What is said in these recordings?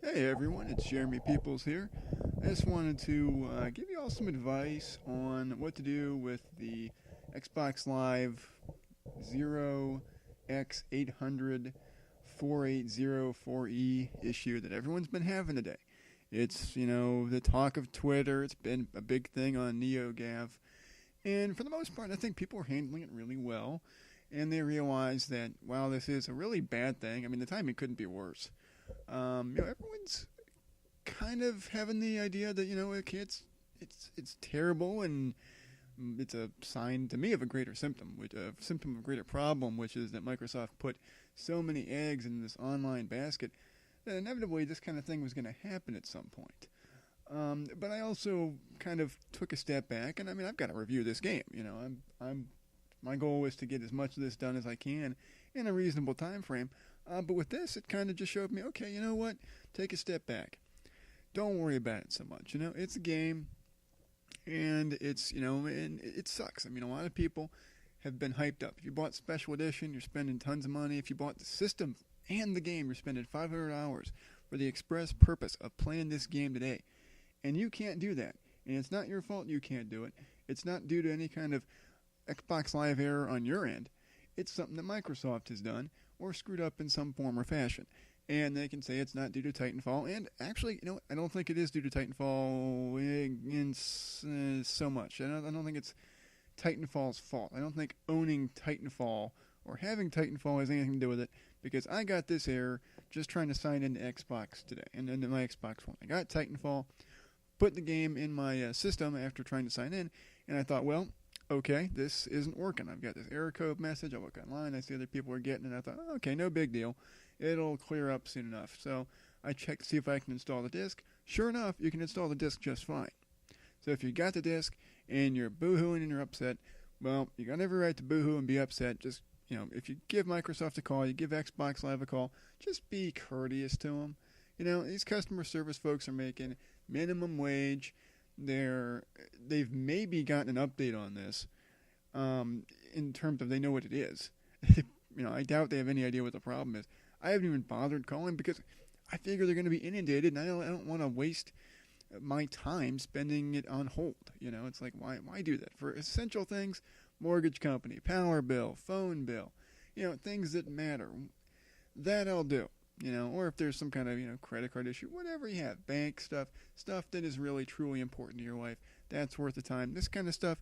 Hey everyone, it's Jeremy Peoples here. I just wanted to give you all some advice on what to do with the Xbox Live 0x8004804E issue that everyone's been having today. It's, the talk of Twitter. It's been a big thing on NeoGAF. And for the most part, I think people are handling it really well. And they realize that while this is a really bad thing, I mean, the timing couldn't be worse. Everyone's kind of having the idea that okay, it's terrible and it's a sign to me of a greater symptom, which a symptom of a greater problem, which is that Microsoft put so many eggs in this online basket that inevitably this kind of thing was going to happen at some point. But I also kind of took a step back, and I mean I've got to review this game. I'm my goal is to get as much of this done as I can in a reasonable time frame. But with this, it kind of just showed me, okay, you know what? Take a step back. Don't worry about it so much. It's a game, and and it sucks. I mean, a lot of people have been hyped up. If you bought Special Edition, you're spending tons of money. If you bought the system and the game, you're spending 500 hours for the express purpose of playing this game today. And you can't do that. And it's not your fault you can't do it. It's not due to any kind of Xbox Live error on your end. It's something that Microsoft has done or screwed up in some form or fashion. And they can say it's not due to Titanfall. And actually, I don't think it is due to Titanfall in so much. I don't think it's Titanfall's fault. I don't think owning Titanfall or having Titanfall has anything to do with it, because I got this error just trying to sign into Xbox today, and into my Xbox One. I got Titanfall, put the game in my system after trying to sign in, and I thought, well, okay, this isn't working. I've got this error code message. I look online. I see other people are getting it. And I thought, okay, no big deal. It'll clear up soon enough. So I checked to see if I can install the disk. Sure enough, you can install the disk just fine. So if you got the disk and you're boohooing and you're upset, well, you got every right to boohoo and be upset. Just, if you give Microsoft a call, you give Xbox Live a call, just be courteous to them. These customer service folks are making minimum wage. They've maybe gotten an update on this in terms of they know what it is. I doubt they have any idea what the problem is. I haven't even bothered calling because I figure they're going to be inundated, and I don't want to waste my time spending it on hold. It's like, why do that? For essential things, mortgage company, power bill, phone bill, things that matter, that I'll do. Or if there's some kind of, credit card issue, whatever you have, bank stuff that is really truly important to your life, that's worth the time. This kind of stuff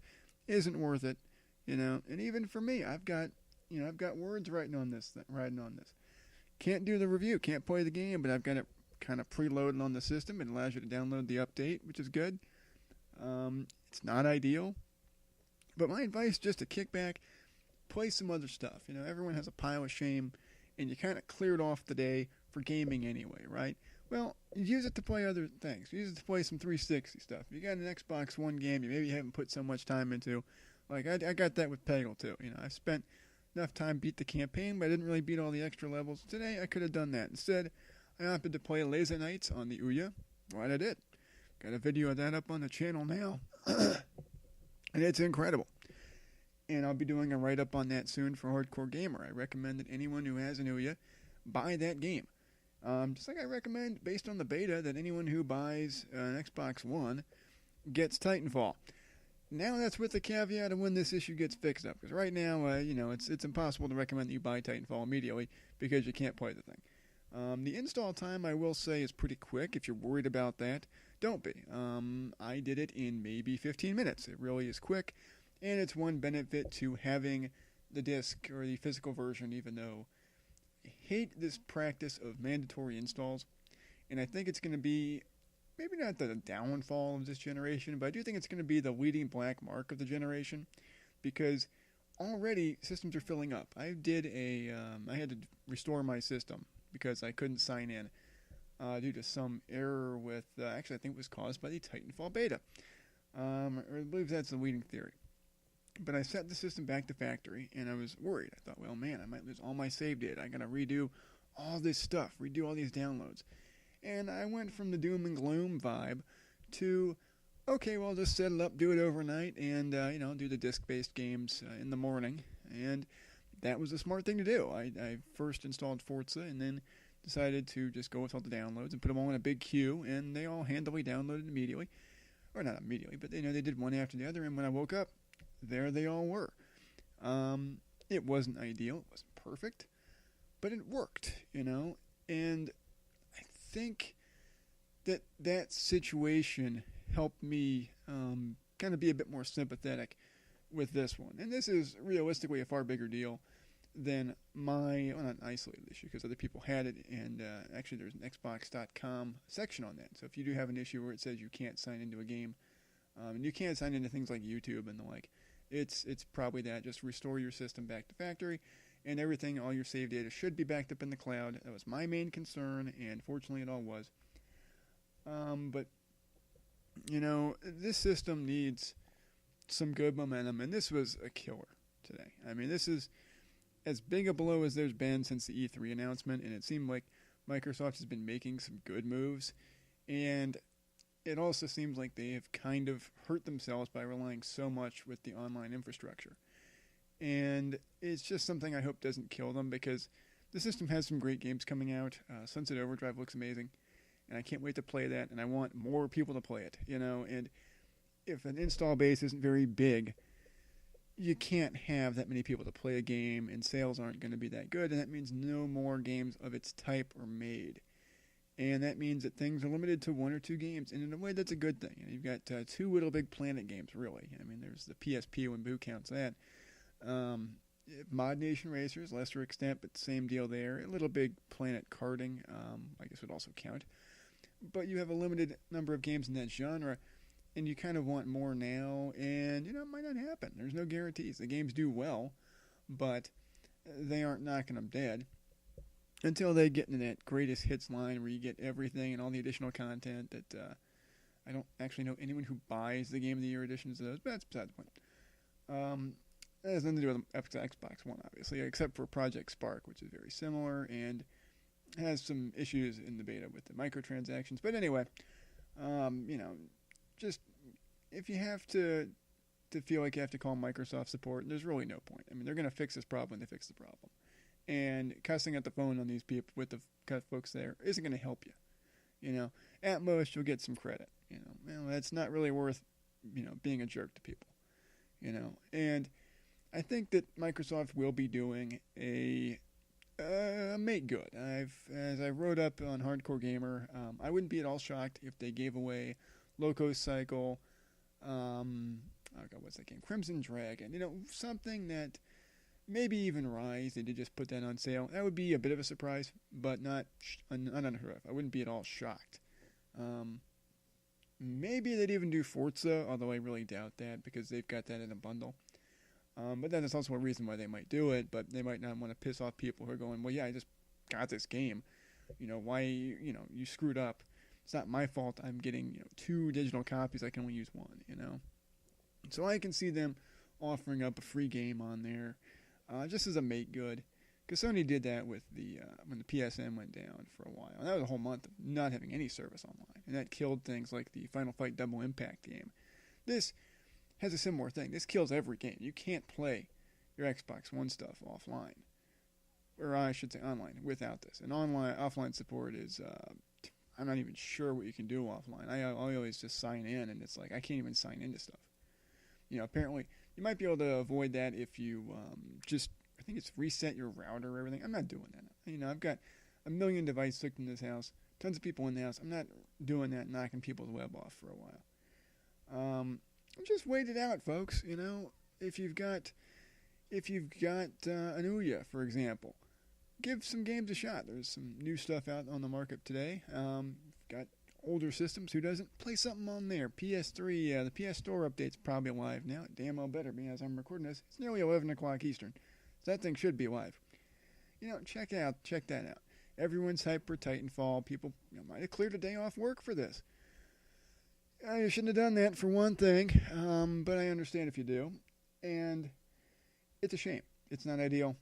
isn't worth it, and even for me, I've got words writing on this. Can't do the review, can't play the game, but I've got it kind of preloaded on the system. It allows you to download the update, which is good. It's not ideal, but my advice is just to kick back, play some other stuff. Everyone has a pile of shame, and you kind of cleared off the day for gaming anyway, right? Well, use it to play other things. Use it to play some 360 stuff. If you got an Xbox One game you maybe haven't put so much time into, like I got that with Peggle too. I've spent enough time beat the campaign, but I didn't really beat all the extra levels. Today I could have done that. Instead, I opted to play Laser Knights on the Ouya. Right, I did. Got a video of that up on the channel now, and it's incredible. And I'll be doing a write-up on that soon for Hardcore Gamer. I recommend that anyone who has an Ouya buy that game. Just like I recommend, based on the beta, that anyone who buys an Xbox One gets Titanfall. Now that's with the caveat of when this issue gets fixed up. Because right now, it's impossible to recommend that you buy Titanfall immediately because you can't play the thing. The install time, I will say, is pretty quick. If you're worried about that, don't be. I did it in maybe 15 minutes. It really is quick. And it's one benefit to having the disc or the physical version, even though I hate this practice of mandatory installs. And I think it's going to be, maybe not the downfall of this generation, but I do think it's going to be the leading black mark of the generation, because already systems are filling up. I had to restore my system because I couldn't sign in due to some error with, actually I think it was caused by the Titanfall beta. Or I believe that's the leading theory. But I set the system back to factory, and I was worried. I thought, well, man, I might lose all my save data. I got to redo all this stuff, redo all these downloads. And I went from the doom and gloom vibe to, okay, well, just set it up, do it overnight, and, do the disc-based games in the morning. And that was a smart thing to do. I first installed Forza and then decided to just go with all the downloads and put them all in a big queue, and they all handily downloaded immediately. Or not immediately, but they did one after the other, and when I woke up, there they all were. It wasn't ideal, it wasn't perfect, but it worked, and I think that situation helped me kind of be a bit more sympathetic with this one. And this is realistically a far bigger deal than not an isolated issue, because other people had it, and actually there's an Xbox.com section on that. So if you do have an issue where it says you can't sign into a game, and you can't sign into things like YouTube and the like, it's probably that. Just restore your system back to factory, and everything, all your save data should be backed up in the cloud. That was my main concern, and fortunately it all was. But, this system needs some good momentum, and this was a killer today. I mean, this is as big a blow as there's been since the E3 announcement, and it seemed like Microsoft has been making some good moves, and it also seems like they have kind of hurt themselves by relying so much with the online infrastructure. And it's just something I hope doesn't kill them, because the system has some great games coming out. Sunset Overdrive looks amazing, and I can't wait to play that, and I want more people to play it, and if an install base isn't very big, you can't have that many people to play a game, and sales aren't going to be that good, and that means no more games of its type are made. And that means that things are limited to 1 or 2 games, and in a way that's a good thing. You've got 2 Little Big Planet games, really. I mean, there's the PSP when Boo counts that. Mod Nation Racers, lesser extent, but same deal there. A Little Big Planet Karting, I guess would also count. But you have a limited number of games in that genre, and you kind of want more now, and, it might not happen. There's no guarantees. The games do well, but they aren't knocking them dead until they get into that greatest hits line where you get everything and all the additional content that I don't actually know anyone who buys the Game of the Year editions of those, but that's beside the point. That has nothing to do with Xbox One, obviously, except for Project Spark, which is very similar and has some issues in the beta with the microtransactions. But anyway, just if you have to feel like you have to call Microsoft support, there's really no point. I mean, they're going to fix this problem when they fix the problem. And cussing at the phone on these people with the folks there isn't going to help you. At most you'll get some credit. That's not really worth, being a jerk to people. And I think that Microsoft will be doing a make good. As I wrote up on Hardcore Gamer, I wouldn't be at all shocked if they gave away Loco Cycle, what's that game? Crimson Dragon. Something that maybe even Rise. They did just put that on sale. That would be a bit of a surprise, but not unheard of. I wouldn't be at all shocked. Maybe they'd even do Forza, although I really doubt that because they've got that in a bundle. But that is also a reason why they might do it, but they might not want to piss off people who are going, well, yeah, I just got this game. Why, you screwed up. It's not my fault I'm getting, 2 digital copies. I can only use 1, So I can see them offering up a free game on there, just as a make good. Because Sony did that with when the PSN went down for a while. And that was a whole month of not having any service online. And that killed things like the Final Fight Double Impact game. This has a similar thing. This kills every game. You can't play your Xbox One stuff offline. Or I should say online, without this. And offline support is, I'm not even sure what you can do offline. I always just sign in, and it's like, I can't even sign into stuff. Apparently, you might be able to avoid that if you I think it's reset your router or everything. I'm not doing that. I've got a million devices hooked in this house, tons of people in the house. I'm not doing that, knocking people's web off for a while. Just wait it out, folks. If you've got an Ouya, for example, give some games a shot. There's some new stuff out on the market today. Got older systems. Who doesn't? Play something on there. PS3, the PS Store update's probably live now. Damn well better be as I'm recording this. It's nearly 11 o'clock Eastern. So that thing should be live. Check that out. Everyone's hyped for Titanfall. People might have cleared a day off work for this. You shouldn't have done that for one thing, but I understand if you do. And it's a shame. It's not ideal.